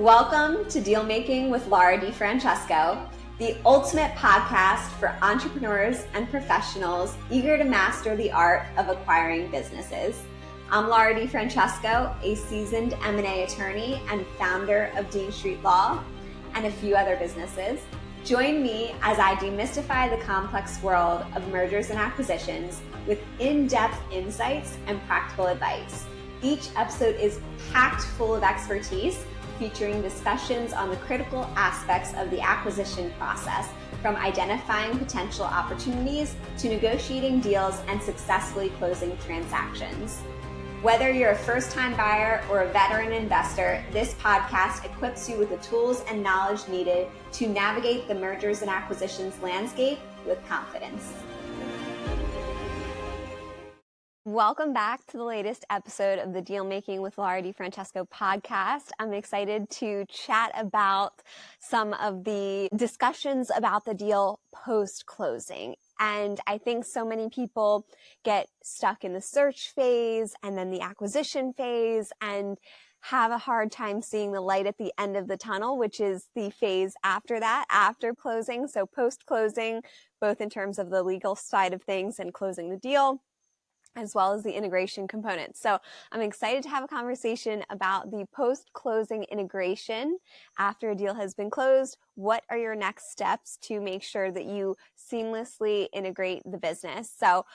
Welcome to Dealmaking with Laura DiFrancesco, the ultimate podcast for entrepreneurs and professionals eager to master the art of acquiring businesses. I'm Laura DiFrancesco, a seasoned M&A attorney and founder of Dean Street Law and a few other businesses. Join me as I demystify the complex world of mergers and acquisitions with in-depth insights and practical advice. Each episode is packed full of expertise, featuring discussions on the critical aspects of the acquisition process, from identifying potential opportunities to negotiating deals and successfully closing transactions. Whether you're a first-time buyer or a veteran investor, this podcast equips you with the tools and knowledge needed to navigate the mergers and acquisitions landscape with confidence. Welcome back to the latest episode of the Dealmaking with Laura DiFrancesco podcast. I'm excited to chat about some of the discussions about the deal post-closing. And I think so many people get stuck in the search phase and then the acquisition phase and have a hard time seeing the light at the end of the tunnel, which is the phase after that, after closing. So post-closing, both in terms of the legal side of things and closing the deal, as well as the integration components. So I'm excited to have a conversation about the post-closing integration after a deal has been closed. What are your next steps to make sure that you seamlessly integrate the business? So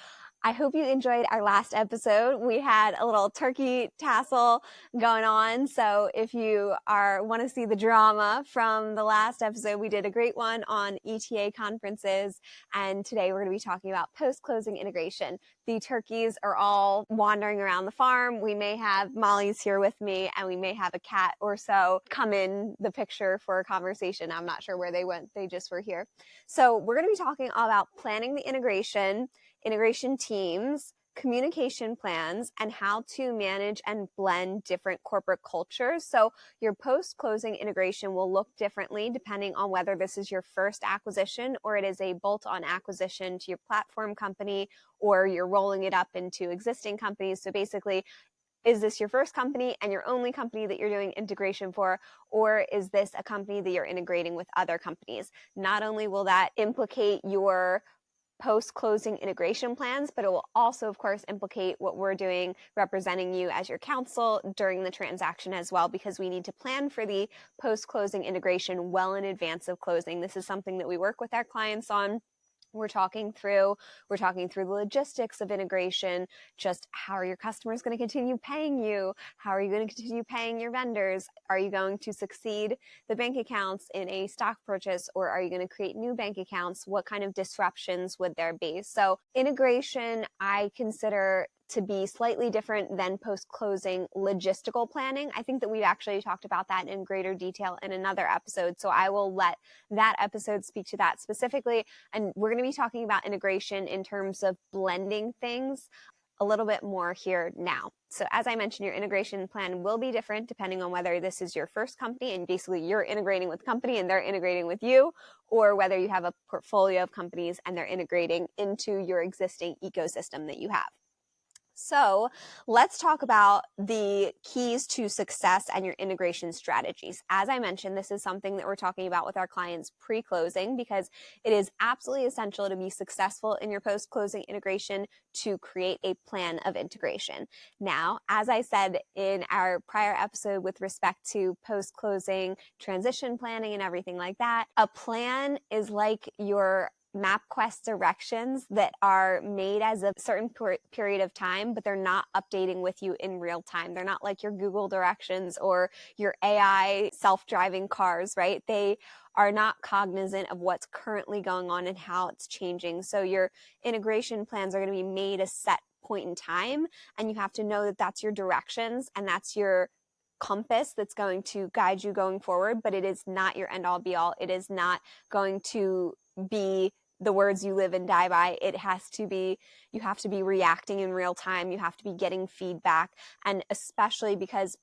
I hope you enjoyed our last episode. We had a little turkey tassel going on. So if you want to see the drama from the last episode, we did a great one on ETA conferences. And today we're going to be talking about post-closing integration. The turkeys are all wandering around the farm. We may have Molly's here with me, and we may have a cat or so come in the picture for a conversation. I'm not sure where they went. They just were here. So we're going to be talking all about planning the integration teams, communication plans, and how to manage and blend different corporate cultures. So your post-closing integration will look differently depending on whether this is your first acquisition or it is a bolt-on acquisition to your platform company, or you're rolling it up into existing companies. So basically, is this your first company and your only company that you're doing integration for, or is this a company that you're integrating with other companies? Not only will that implicate your post-closing integration plans, but it will also, of course, implicate what we're doing representing you as your counsel during the transaction as well, because we need to plan for the post-closing integration well in advance of closing. This is something that we work with our clients on. We're talking through the logistics of integration. Just how are your customers going to continue paying you? How are you going to continue paying your vendors? Are you going to succeed the bank accounts in a stock purchase, or are you going to create new bank accounts? What kind of disruptions would there be? So integration, I consider to be slightly different than post-closing logistical planning. I think that we've actually talked about that in greater detail in another episode. So I will let that episode speak to that specifically. And we're going to be talking about integration in terms of blending things a little bit more here now. So as I mentioned, your integration plan will be different depending on whether this is your first company and basically you're integrating with the company and they're integrating with you, or whether you have a portfolio of companies and they're integrating into your existing ecosystem that you have. So let's talk about the keys to success and your integration strategies. As I mentioned, this is something that we're talking about with our clients pre-closing, because it is absolutely essential to be successful in your post-closing integration to create a plan of integration. Now, as I said in our prior episode with respect to post-closing transition planning and everything like that, a plan is like your MapQuest directions that are made as a certain period of time, but they're not updating with you in real time. They're not like your Google directions or your AI self-driving cars, right? They are not cognizant of what's currently going on and how it's changing. So your integration plans are going to be made a set point in time, and you have to know that that's your directions and that's your compass that's going to guide you going forward, but it is not your end all be all. It is not going to be the words you live and die by. It has to be, you have to be reacting in real time. You have to be getting feedback. And especially because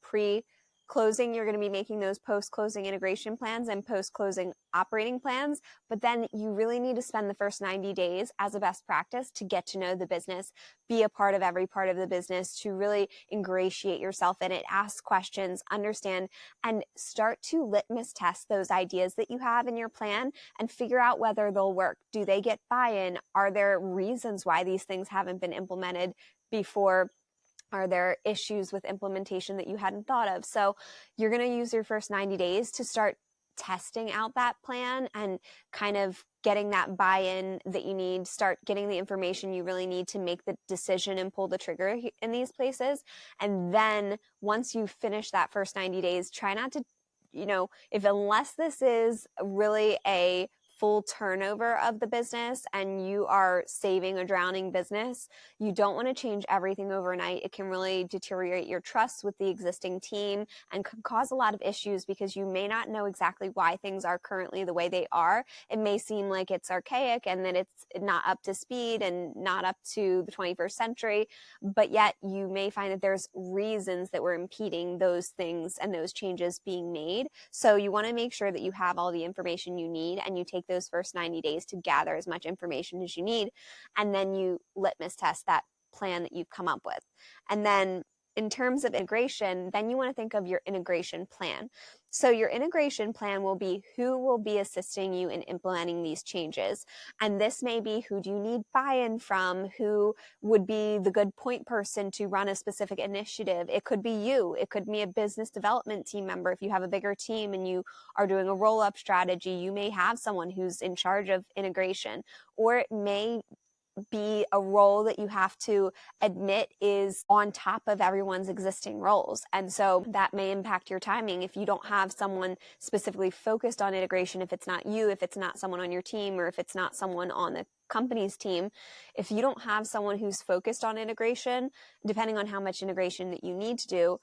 closing, you're going to be making those post-closing integration plans and post-closing operating plans. But then you really need to spend the first 90 days as a best practice to get to know the business, be a part of every part of the business, to really ingratiate yourself in it, ask questions, understand, and start to litmus test those ideas that you have in your plan and figure out whether they'll work. Do they get buy-in? Are there reasons why these things haven't been implemented before? Are there issues with implementation that you hadn't thought of? So you're going to use your first 90 days to start testing out that plan and kind of getting that buy-in that you need, start getting the information you really need to make the decision and pull the trigger in these places. And then once you finish that first 90 days, try not to, unless this is really a full turnover of the business and you are saving a drowning business, you don't want to change everything overnight. It can really deteriorate your trust with the existing team and could cause a lot of issues because you may not know exactly why things are currently the way they are. It may seem like it's archaic and that it's not up to speed and not up to the 21st century, but yet you may find that there's reasons that were impeding those things and those changes being made. So you want to make sure that you have all the information you need and you take those first 90 days to gather as much information as you need. And then you litmus test that plan that you've come up with. And then in terms of integration, then you want to think of your integration plan. So your integration plan will be who will be assisting you in implementing these changes. And this may be who do you need buy-in from, who would be the good point person to run a specific initiative. It could be you. It could be a business development team member. If you have a bigger team and you are doing a roll-up strategy, you may have someone who's in charge of integration, or it may be a role that you have to admit is on top of everyone's existing roles. And so that may impact your timing if you don't have someone specifically focused on integration, if it's not you, if it's not someone on your team, or if it's not someone on the company's team. If you don't have someone who's focused on integration, depending on how much integration that you need to do,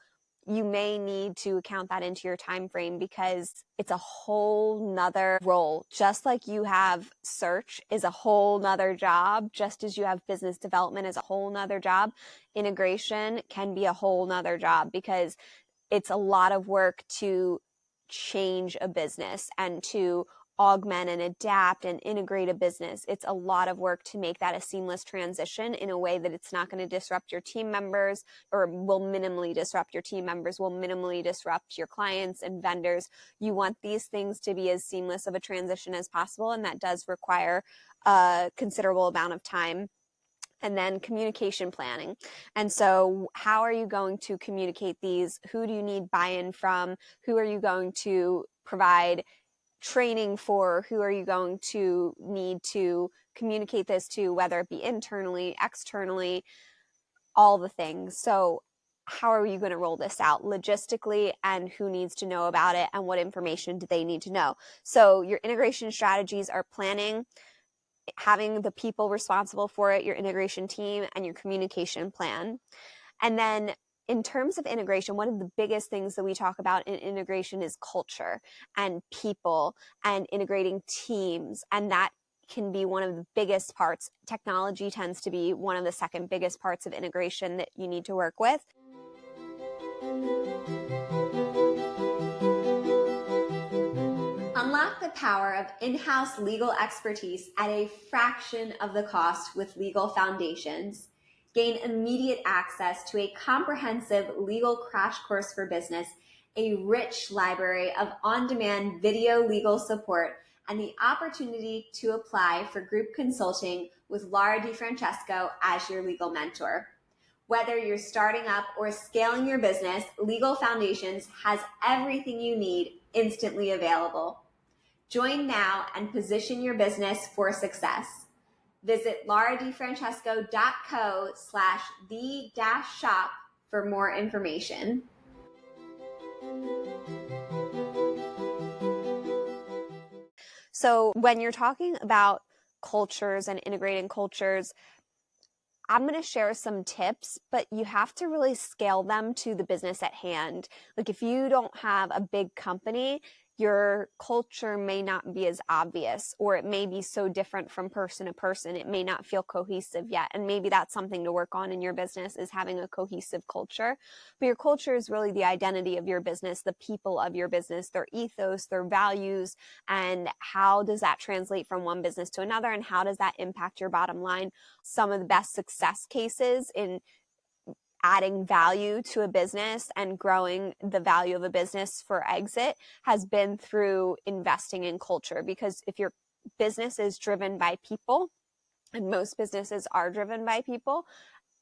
you may need to account that into your time frame because it's a whole nother role. Just like you have search is a whole nother job, just as you have business development is a whole nother job, integration can be a whole nother job because it's a lot of work to change a business and to augment and adapt and integrate a business. It's a lot of work to make that a seamless transition in a way that it's not going to disrupt your team members, or will minimally disrupt your team members, will minimally disrupt your clients and vendors. You want these things to be as seamless of a transition as possible, and that does require a considerable amount of time. And then communication planning. And so how are you going to communicate these? Who do you need buy-in from? Who are you going to provide training for? Who are you going to need to communicate this to, whether it be internally, externally, all the things. So how are you going to roll this out logistically, and who needs to know about it, and what information do they need to know? So your integration strategies are planning, having the people responsible for it, your integration team, and your communication plan. And then in terms of integration, one of the biggest things that we talk about in integration is culture and people and integrating teams. And that can be one of the biggest parts. Technology tends to be one of the second biggest parts of integration that you need to work with. Unlock the power of in-house legal expertise at a fraction of the cost with Legal Foundations. Gain immediate access to a comprehensive legal crash course for business, a rich library of on-demand video legal support, and the opportunity to apply for group consulting with Laura DiFrancesco as your legal mentor. Whether you're starting up or scaling your business, Legal Foundations has everything you need instantly available. Join now and position your business for success. Visit lauradifrancesco.co/the-shop for more information. So when you're talking about cultures and integrating cultures, I'm going to share some tips, but you have to really scale them to the business at hand. Like if you don't have a big company, your culture may not be as obvious, or it may be so different from person to person. It may not feel cohesive yet. And maybe that's something to work on in your business, is having a cohesive culture. But your culture is really the identity of your business, the people of your business, their ethos, their values, and how does that translate from one business to another, and how does that impact your bottom line? Some of the best success cases in adding value to a business and growing the value of a business for exit has been through investing in culture. Because if your business is driven by people, and most businesses are driven by people,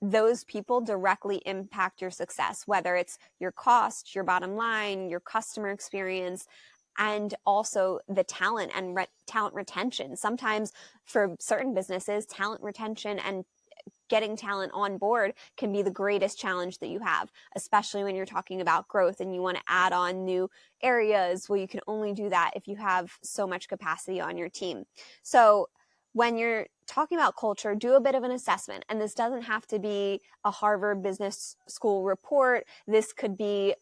those people directly impact your success, whether it's your cost, your bottom line, your customer experience, and also the talent and talent retention. Sometimes for certain businesses, talent retention and getting talent on board can be the greatest challenge that you have, especially when you're talking about growth and you want to add on new areas. Well, you can only do that if you have so much capacity on your team. So when you're talking about culture, do a bit of an assessment. And this doesn't have to be a Harvard Business School report. This could be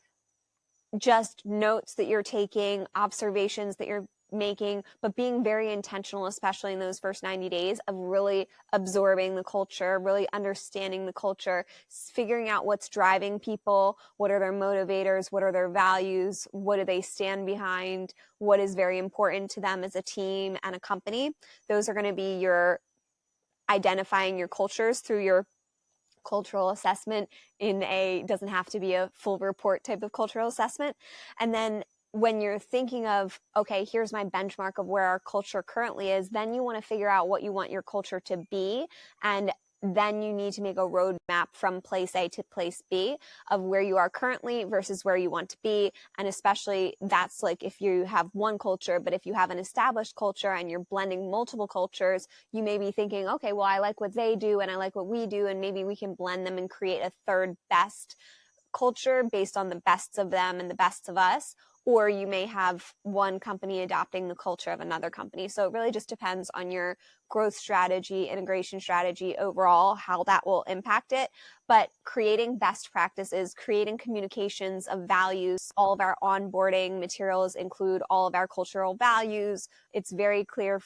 just notes that you're taking, observations that you're making, but being very intentional, especially in those first 90 days, of really absorbing the culture, really understanding the culture, figuring out what's driving people, what are their motivators, what are their values, what do they stand behind, what is very important to them as a team and a company. Those are going to be your identifying your cultures through your cultural assessment. Doesn't have to be a full report type of cultural assessment. And then when you're thinking of, okay, here's my benchmark of where our culture currently is, then you want to figure out what you want your culture to be. And then you need to make a roadmap from place A to place B of where you are currently versus where you want to be. And especially that's like if you have one culture, but if you have an established culture and you're blending multiple cultures, you may be thinking, okay, well, I like what they do and I like what we do, and maybe we can blend them and create a third best culture based on the bests of them and the bests of us. Or you may have one company adopting the culture of another company. So it really just depends on your growth strategy, integration strategy overall, how that will impact it. But creating best practices, creating communications of values. All of our onboarding materials include all of our cultural values. It's very clear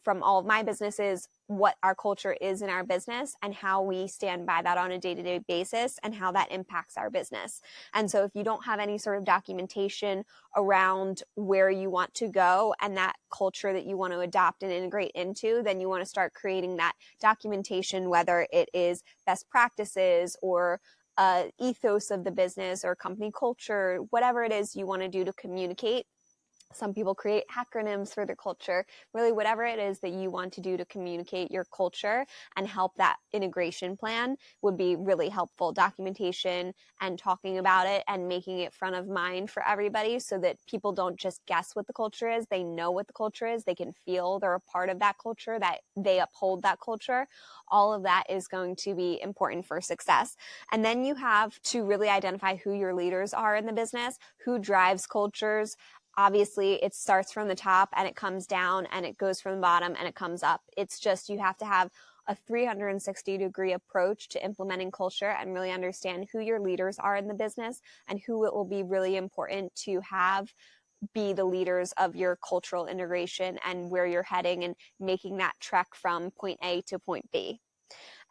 from all of my businesses what our culture is in our business and how we stand by that on a day-to-day basis and how that impacts our business. And so if you don't have any sort of documentation around where you want to go and that culture that you want to adopt and integrate into, then you want to start creating that documentation, whether it is best practices or ethos of the business or company culture, whatever it is you want to do to communicate. Some people create acronyms for their culture. Really, whatever it is that you want to do to communicate your culture and help that integration plan would be really helpful. Documentation and talking about it and making it front of mind for everybody so that people don't just guess what the culture is. They know what the culture is. They can feel they're a part of that culture, that they uphold that culture. All of that is going to be important for success. And then you have to really identify who your leaders are in the business, who drives cultures. Obviously, it starts from the top and it comes down, and it goes from the bottom and it comes up. It's just you have to have a 360-degree approach to implementing culture and really understand who your leaders are in the business and who it will be really important to have be the leaders of your cultural integration and where you're heading and making that trek from point A to point B.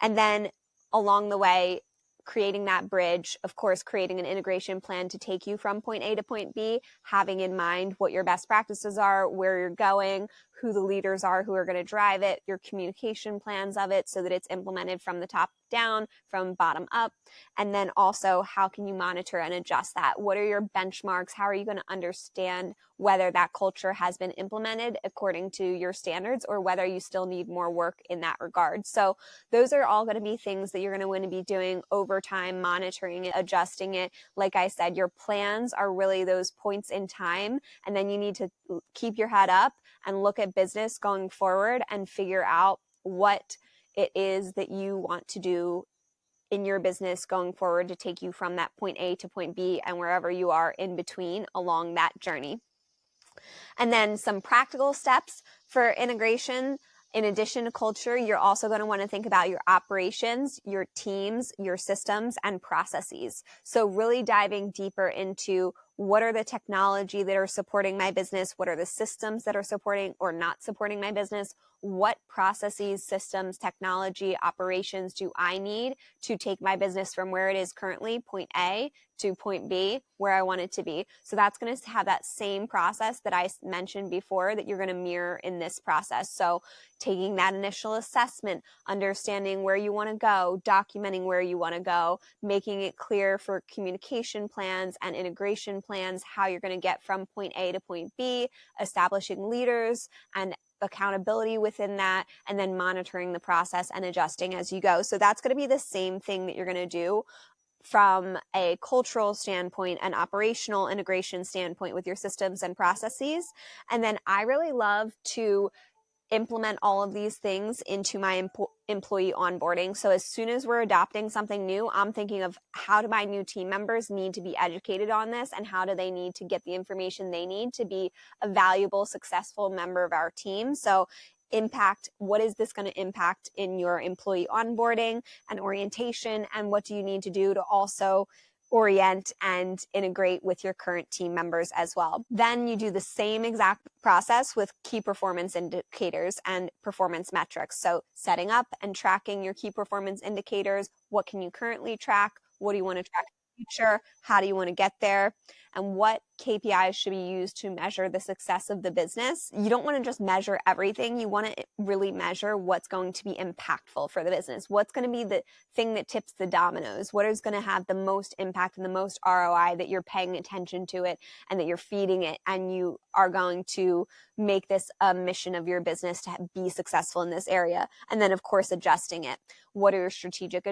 And then along the way, creating that bridge, of course, creating an integration plan to take you from point A to point B, having in mind what your best practices are, where you're going, who the leaders are who are going to drive it, your communication plans of it so that it's implemented from the top down, from bottom up. And then also, how can you monitor and adjust that? What are your benchmarks? How are you going to understand whether that culture has been implemented according to your standards or whether you still need more work in that regard? So those are all going to be things that you're going to want to be doing over time, monitoring it, adjusting it. Like I said, your plans are really those points in time, and then you need to keep your head up and look at business going forward and figure out what it is that you want to do in your business going forward to take you from that point A to point B and wherever you are in between along that journey. And then some practical steps for integration. In addition to culture, you're also going to want to think about your operations, your teams, your systems, and processes. So really diving deeper into what are the technology that are supporting my business? What are the systems that are supporting or not supporting my business? What processes, systems, technology, operations do I need to take my business from where it is currently, point A, to point B, where I want it to be? So that's going to have that same process that I mentioned before that you're going to mirror in this process. So taking that initial assessment, understanding where you want to go, documenting where you want to go, making it clear for communication plans and integration plans, how you're going to get from point A to point B, establishing leaders and accountability within that, and then monitoring the process and adjusting as you go. So that's going to be the same thing that you're going to do from a cultural standpoint, an operational integration standpoint with your systems and processes. And then I really love to implement all of these things into my employee onboarding. So as soon as we're adopting something new, I'm thinking of how do my new team members need to be educated on this, and how do they need to get the information they need to be a valuable, successful member of our team. So impact, what is this going to impact in your employee onboarding and orientation, and what do you need to do to also orient and integrate with your current team members as well. Then you do the same exact process with key performance indicators and performance metrics. So setting up and tracking your key performance indicators. What can you currently track? What do you want to track in the future? How do you want to get there? And what KPIs should be used to measure the success of the business? You don't want to just measure everything. You want to really measure what's going to be impactful for the business. What's going to be the thing that tips the dominoes? What is going to have the most impact and the most ROI, that you're paying attention to it and that you're feeding it, and you are going to make this a mission of your business to be successful in this area. And then, of course, adjusting it. What are your strategic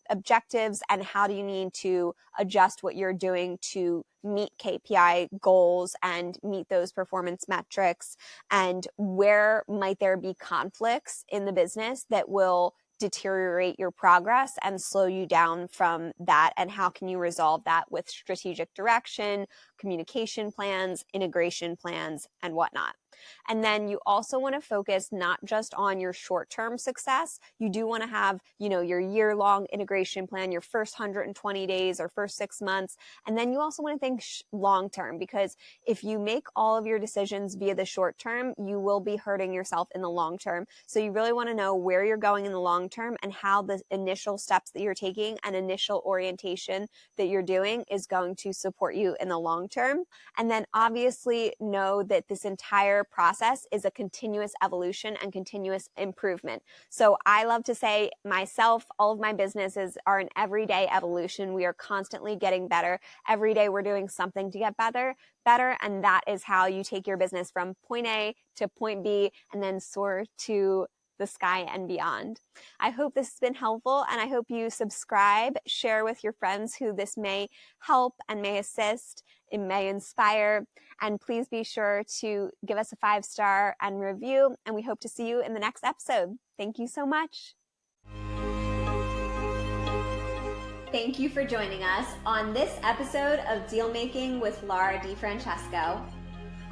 objectives, and how do you need to adjust what you're doing to meet KPI goals and meet those performance metrics? And where might there be conflicts in the business that will deteriorate your progress and slow you down from that? And how can you resolve that with strategic direction, communication plans, integration plans, and whatnot? And then you also want to focus not just on your short-term success. You do want to have, your year-long integration plan, your first 120 days or first 6 months. And then you also want to think long-term, because if you make all of your decisions via the short term, you will be hurting yourself in the long term. So you really want to know where you're going in the long term, and how the initial steps that you're taking and initial orientation that you're doing is going to support you in the long term. And then obviously know that this entire process is a continuous evolution and continuous improvement. So I love to say myself, all of my businesses are an everyday evolution. We are constantly getting better. Every day we're doing something to get better. And that is how you take your business from point A to point B and then soar to the sky and beyond. I hope this has been helpful, and I hope you subscribe, share with your friends who this may help and may assist, it may inspire, and please be sure to give us a 5-star and review, and we hope to see you in the next episode. Thank you so much. Thank you for joining us on this episode of Dealmaking with Laura DiFrancesco.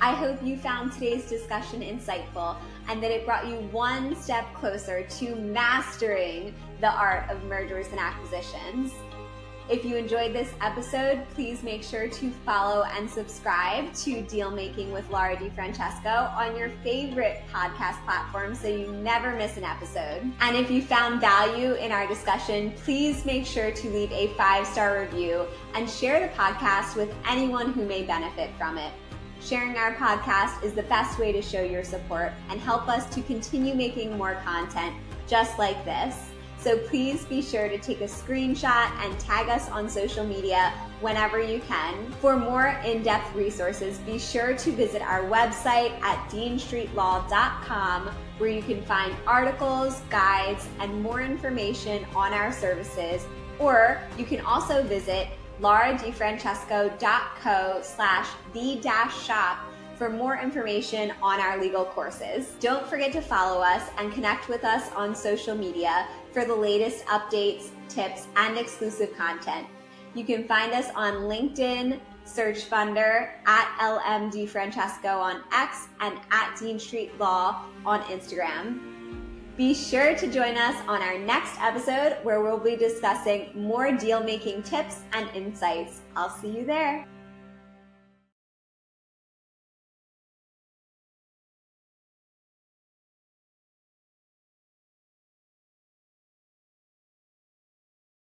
I hope you found today's discussion insightful and that it brought you one step closer to mastering the art of mergers and acquisitions. If you enjoyed this episode, please make sure to follow and subscribe to Dealmaking with Laura DiFrancesco on your favorite podcast platform so you never miss an episode. And if you found value in our discussion, please make sure to leave a 5-star review and share the podcast with anyone who may benefit from it. Sharing our podcast is the best way to show your support and help us to continue making more content just like this. So please be sure to take a screenshot and tag us on social media whenever you can. For more in-depth resources, be sure to visit our website at deanstreetlaw.com, where you can find articles, guides, and more information on our services. Or you can also visit lauradifrancesco.co/the-shop for more information on our legal courses. Don't forget to follow us and connect with us on social media for the latest updates, tips, and exclusive content. You can find us on LinkedIn, Search Funder, at LMDFrancesco on X, and at Dean Street Law on Instagram. Be sure to join us on our next episode, where we'll be discussing more deal-making tips and insights. I'll see you there.